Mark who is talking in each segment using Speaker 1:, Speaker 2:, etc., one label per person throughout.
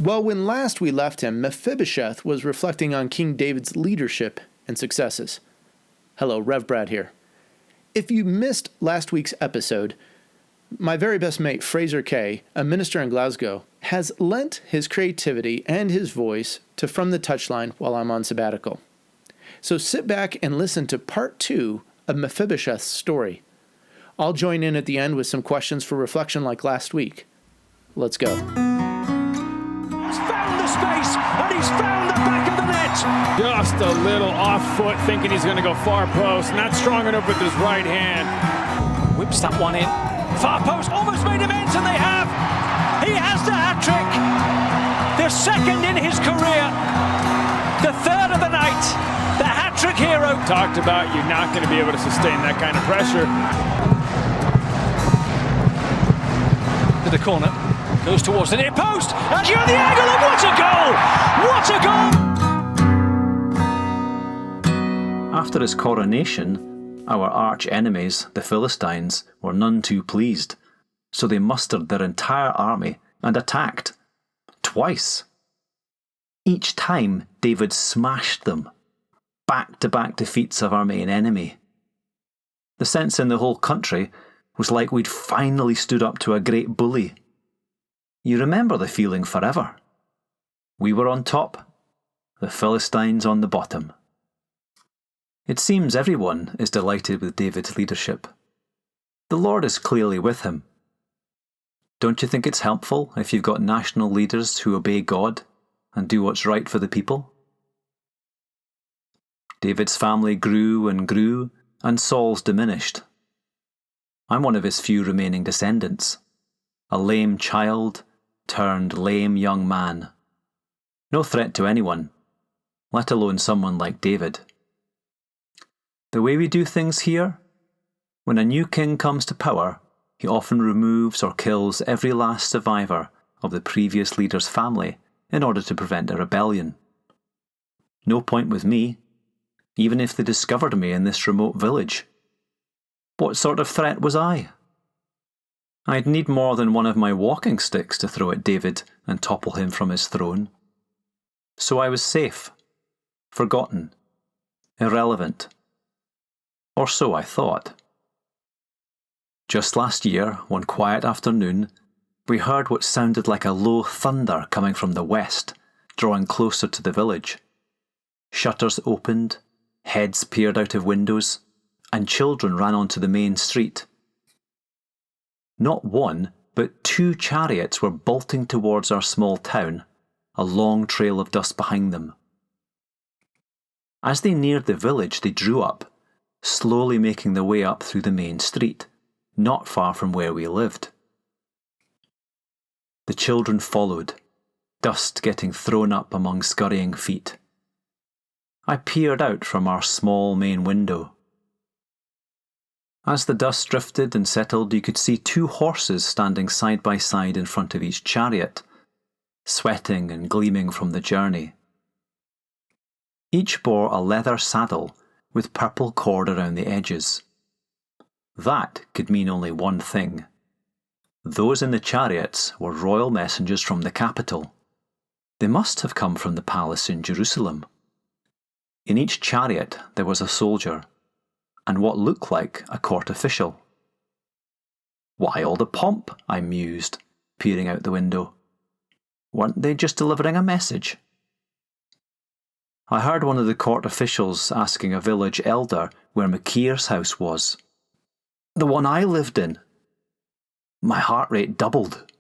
Speaker 1: Well, when last we left him, Mephibosheth was reflecting on King David's leadership and successes. Hello, Rev Brad here. If you missed last week's episode, my very best mate, Fraser Keay, a minister in Glasgow, has lent his creativity and his voice to From the Touchline while I'm on sabbatical. So sit back and listen to part 2 of Mephibosheth's story. I'll join in at the end with some questions for reflection like last week. Let's go.
Speaker 2: He's found the space, and he's found the back of the net.
Speaker 3: Just a little off foot, thinking he's going to go far post. Not strong enough with his right hand.
Speaker 2: Whips that one in. Far post, almost made him ends, and they have. He has the hat-trick. The second in his career. The third of the night. The hat-trick hero.
Speaker 3: Talked about you're not going to be able to sustain that kind of pressure.
Speaker 2: To the corner. Goes towards the near post, and you're the angle, and what a goal! What a goal!
Speaker 4: After his coronation, our arch enemies, the Philistines, were none too pleased, so they mustered their entire army and attacked. Twice. Each time, David smashed them. Back-to-back defeats of our main enemy. The sense in the whole country was like we'd finally stood up to a great bully. You remember the feeling forever. We were on top, the Philistines on the bottom. It seems everyone is delighted with David's leadership. The Lord is clearly with him. Don't you think it's helpful if you've got national leaders who obey God and do what's right for the people? David's family grew, and Saul's diminished. I'm one of his few remaining descendants, a lame child turned lame young man. No threat to anyone, let alone someone like David. The way we do things here, when a new king comes to power, he often removes or kills every last survivor of the previous leader's family in order to prevent a rebellion. No point with me, even if they discovered me in this remote village. What sort of threat was I? I'd need more than one of my walking sticks to throw at David and topple him from his throne. So I was safe, forgotten, irrelevant. Or so I thought. Just last year, one quiet afternoon, we heard what sounded like a low thunder coming from the west, drawing closer to the village. Shutters opened, heads peered out of windows, and children ran onto the main street. Not one, but 2 chariots were bolting towards our small town, a long trail of dust behind them. As they neared the village, they drew up, slowly making their way up through the main street, not far from where we lived. The children followed, dust getting thrown up among scurrying feet. I peered out from our small main window. As the dust drifted and settled, you could see 2 horses standing side by side in front of each chariot, sweating and gleaming from the journey. Each bore a leather saddle with purple cord around the edges. That could mean only one thing. Those in the chariots were royal messengers from the capital. They must have come from the palace in Jerusalem. In each chariot there was a soldier, and what looked like a court official. Why all the pomp? I mused, peering out the window. Weren't they just delivering a message? I heard one of the court officials asking a village elder where Machir's house was. The one I lived in. My heart rate doubled.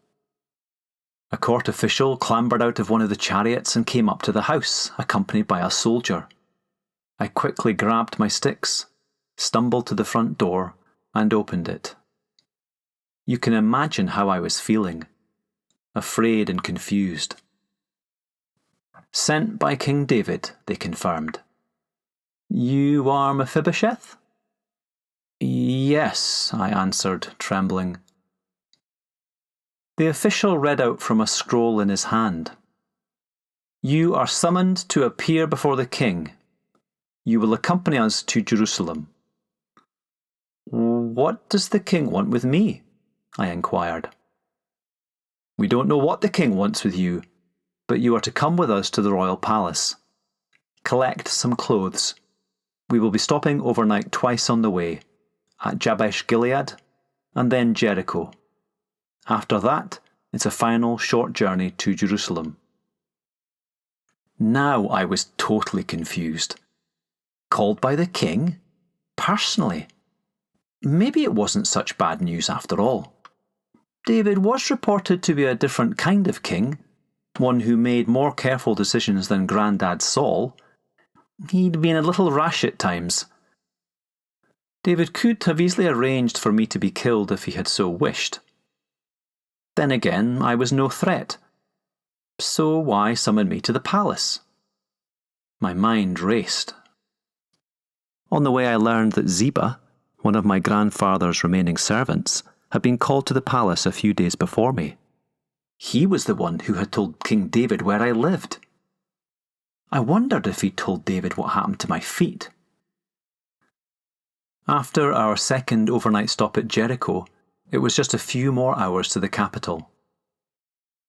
Speaker 4: A court official clambered out of one of the chariots and came up to the house, accompanied by a soldier. I quickly grabbed my sticks, stumbled to the front door, and opened it. You can imagine how I was feeling, afraid and confused. Sent by King David, they confirmed. You are Mephibosheth? Yes, I answered, trembling. The official read out from a scroll in his hand. You are summoned to appear before the king. You will accompany us to Jerusalem. What does the king want with me? I inquired. We don't know what the king wants with you, but you are to come with us to the royal palace. Collect some clothes. We will be stopping overnight twice on the way, at Jabesh Gilead and then Jericho. After that, it's a final short journey to Jerusalem. Now I was totally confused. Called by the king? Personally? Maybe it wasn't such bad news after all. David was reported to be a different kind of king, one who made more careful decisions than Grandad Saul. He'd been a little rash at times. David could have easily arranged for me to be killed if he had so wished. Then again, I was no threat. So why summon me to the palace? My mind raced. On the way I learned that Ziba, one of my grandfather's remaining servants, had been called to the palace a few days before me. He was the one who had told King David where I lived. I wondered if he'd told David what happened to my feet. After our second overnight stop at Jericho, it was just a few more hours to the capital.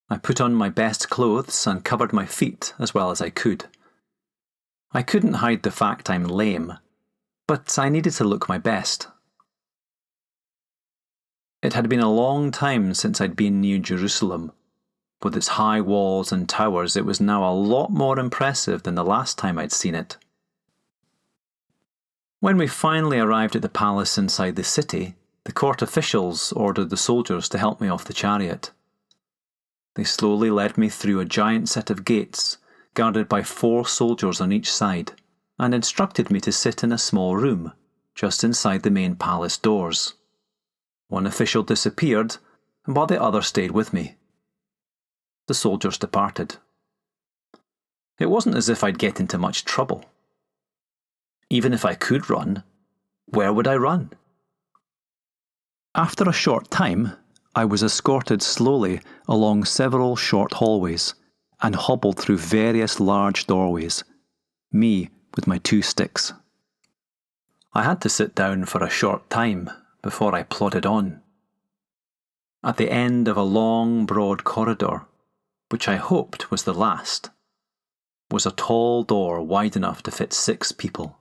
Speaker 4: I put on my best clothes and covered my feet as well as I could. I couldn't hide the fact I'm lame, but I needed to look my best. It had been a long time since I'd been near Jerusalem. With its high walls and towers, it was now a lot more impressive than the last time I'd seen it. When we finally arrived at the palace inside the city, the court officials ordered the soldiers to help me off the chariot. They slowly led me through a giant set of gates, guarded by 4 soldiers on each side, and instructed me to sit in a small room, just inside the main palace doors. One official disappeared, while the other stayed with me. The soldiers departed. It wasn't as if I'd get into much trouble. Even if I could run, where would I run? After a short time, I was escorted slowly along several short hallways and hobbled through various large doorways, me with my 2 sticks. I had to sit down for a short time before I plodded on. At the end of a long, broad corridor, which I hoped was the last, was a tall door wide enough to fit 6 people.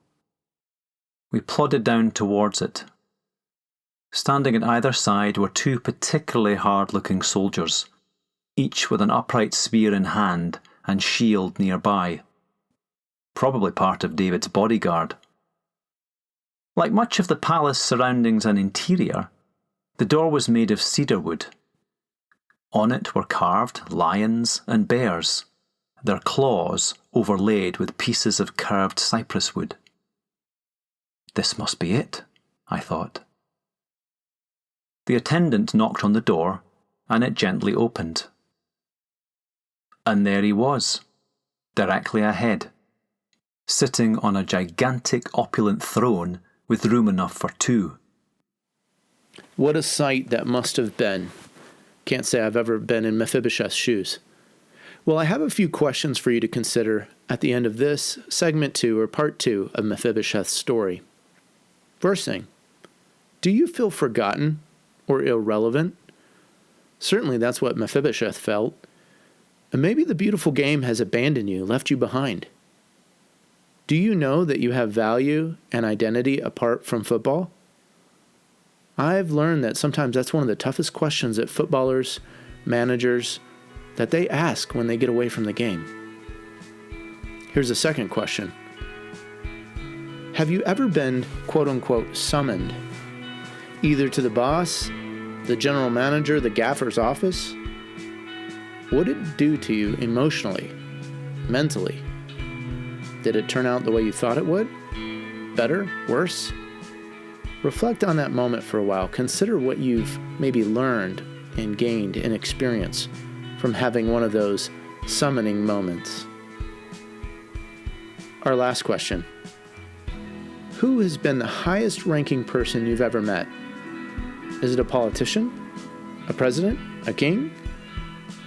Speaker 4: We plodded down towards it. Standing at either side were 2 particularly hard-looking soldiers, each with an upright spear in hand and shield nearby, probably part of David's bodyguard. Like much of the palace surroundings and interior, the door was made of cedar wood. On it were carved lions and bears, their claws overlaid with pieces of curved cypress wood. This must be it, I thought. The attendant knocked on the door, and it gently opened. And there he was, directly ahead, sitting on a gigantic opulent throne with room enough for 2.
Speaker 1: What a sight that must have been. Can't say I've ever been in Mephibosheth's shoes. Well, I have a few questions for you to consider at the end of this segment 2 or part 2 of Mephibosheth's story. First thing, do you feel forgotten or irrelevant? Certainly that's what Mephibosheth felt. And maybe the beautiful game has abandoned you, left you behind. Do you know that you have value and identity apart from football? I've learned that sometimes that's one of the toughest questions that footballers, managers, that they ask when they get away from the game. Here's a second question. Have you ever been, quote-unquote, summoned, either to the boss, the general manager, the gaffer's office? What did it do to you emotionally, mentally? Did it turn out the way you thought it would? Better? Worse? Reflect on that moment for a while. Consider what you've maybe learned and gained in experience from having one of those summoning moments. Our last question. Who has been the highest ranking person you've ever met? Is it a politician? A president? A king?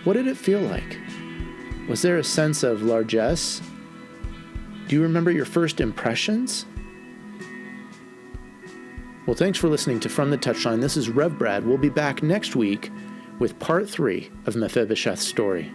Speaker 1: What did it feel like? Was there a sense of largesse? Do you remember your first impressions? Well, thanks for listening to From the Touchline. This is Rev Brad. We'll be back next week with part 3 of Mephibosheth's story.